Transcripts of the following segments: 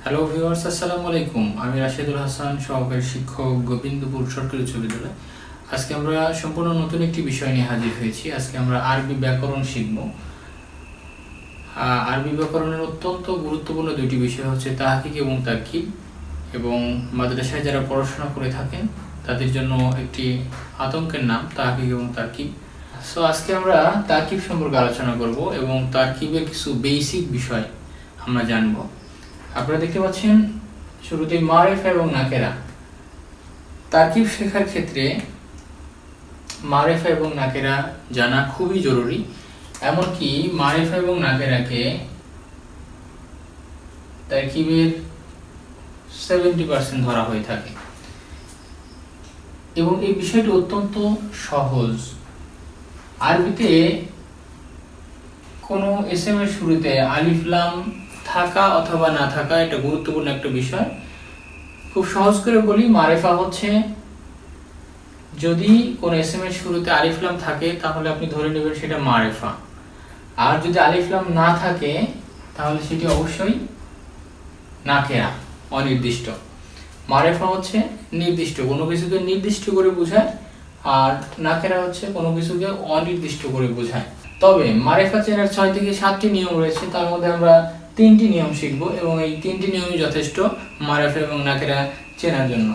Hello viewers, আসসালামু আলাইকুম। আমি রাশেদুল হাসান, সহকারী শিক্ষক, গোবিন্দপুর সরকারি উচ্চ বিদ্যালয়। আজকে আমরা সম্পূর্ণ নতুন একটি বিষয় নিয়ে হাজির হয়েছি। আজকে আমরা আরবি ব্যাকরণ শিখব। আরবি ব্যাকরণের অত্যন্ত গুরুত্বপূর্ণ দুইটি বিষয় হচ্ছে তাহকিক এবং তারকিব, এবং মাদ্রাসায় যারা পড়াশোনা করে থাকেন তাদের জন্য একটি আতঙ্কের নাম তাহকিক এবং তারকিব। সো আজকে আমরা তারকিব সম্পর্কে আলোচনা করব এবং তারকিবের কিছু বেসিক বিষয় আমরা জানব। আপনারা দেখতে পাচ্ছেন শুরুতে মারিফা এবং নাকেরা। তারকিব শেখার ক্ষেত্রে মারিফা এবং নাকেরা জানা খুবই জরুরি। এমনকি মারিফা এবং নাকেরাকে তারকিবের 70% ধরা হয়ে থাকে, এবং এই বিষয়টি অত্যন্ত সহজ। আরবিতে কোনো এসএম এর শুরুতে আলিফ লাম থাকা অথবা না থাকা এটা গুরুত্বপূর্ণ একটা বিষয়। খুব সহজ করে বলি, মারিফা হচ্ছে যদি কোনো এসএম এর শুরুতে আলিফ লাম থাকে তাহলে আপনি ধরে নেবেন সেটা মারিফা, আর যদি আলিফ লাম না থাকে তাহলে সেটি অবশ্যই নাকেরা, অনির্দিষ্ট। মারিফা হচ্ছে নির্দিষ্ট, কোনো কিছুকে নির্দিষ্ট করে বোঝায়, আর নাকেরা হচ্ছে কোনো কিছুকে অনির্দিষ্ট করে বোঝায়। তবে মারিফা চেনার 6 থেকে 7টি নিয়ম রয়েছে, তার মধ্যে আমরা 3টি নিয়ম শিখব, এবং এই 3টি নিয়মই যথেষ্ট মারিফা এবং নাকেরা চেনার জন্য।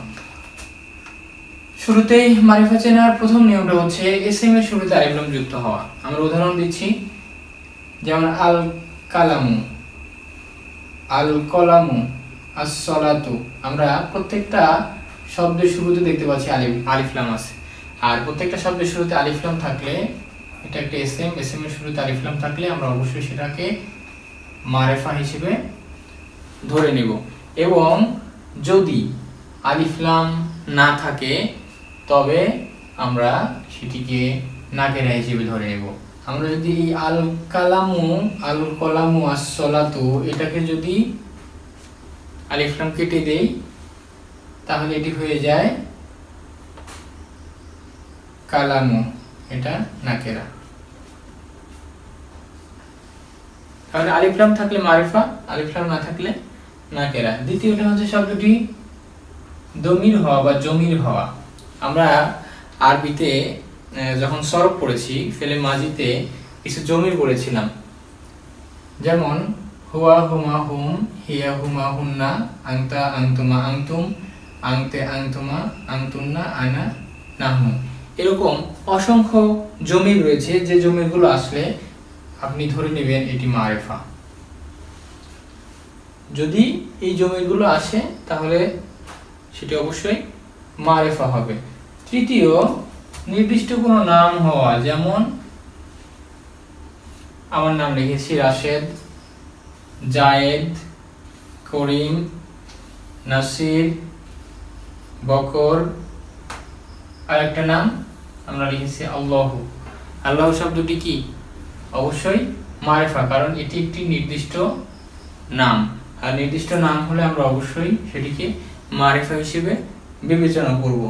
শুরুতেই মারিফা চেনার প্রথম নিয়মটা হচ্ছে এসএম এর শুরুতে আলিফ লাম যুক্ত হওয়া। আমরা উদাহরণ দিচ্ছি, যেমন আল কালামু, আল কলামু, আস-সালাতু। আমরা প্রত্যেকটা শব্দের শুরুতে দেখতে পাচ্ছি আলিফ লাম আছে, আর প্রত্যেকটা শব্দের শুরুতে আলিফ লাম থাকলে এটা একটা এসএম এর শুরুতে আলিফ লাম থাকলে আমরা অবশ্যই সেটাকে মারিফা হিসেবে ধরে নেব। এবং যদি আলিফ লাম না থাকে তবে আমরা সেটিকে নাকেরা হিসেবে ধরে নেব। আমরা যদি আল কালামু, আল কলামু, আস-সালাতু এটাকে যদি আলিফ লাম কেটে দেই তাহলে এটি হয়ে যায় কালামু, এটা নাকেরা। তাহলে আলিফ লাম থাকলে মারিফা, আলিফ লাম না থাকলে নাকেরা। দ্বিতীয়টা হচ্ছে শব্দটি দমির হওয়া বা জমির হওয়া। আমরা আরবিতে যখন সরফ পড়েছি, ফেলে মাজিতে কিছু জমির পড়েছিলাম, যেমন হুয়া হুমা হুম, হিয়া হুমা হুন্না, আনতা আনতুমা আনতুম, আনতে আনতুমা আনতুন্না, আনা নাহনু। এরকম অসংখ্য জমির রয়েছে, যে জমিরগুলো আসলে আপনি ধরে নেবেন এটি মারিফা। যদি এই জমিরগুলো আসে তাহলে সেটি অবশ্যই মারিফা হবে। তৃতীয়, নির্দিষ্ট কোনো নাম হওয়া, যেমন আমার নাম লিখেছি রাশেদ, জায়েদ, করিম, নাসির, বকর, আর একটা নাম আমরা লিখেছি আল্লাহ। আল্লাহ শব্দটি কি? অবশ্যই মারিফা, কারণ এটি একটি নির্দিষ্ট নাম, আর নির্দিষ্ট নাম হলে আমরা অবশ্যই সেটিকে মারিফা হিসেবে বিবেচনা করব।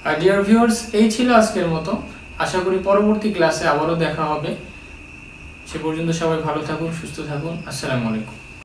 আর ডিয়ার ভিউয়ার্স, এই ছিল আজকের মতো। আশা করি পরবর্তী ক্লাসে আবারও দেখা হবে। সে পর্যন্ত সবাই ভালো থাকুন, সুস্থ থাকুন। আসসালামু আলাইকুম।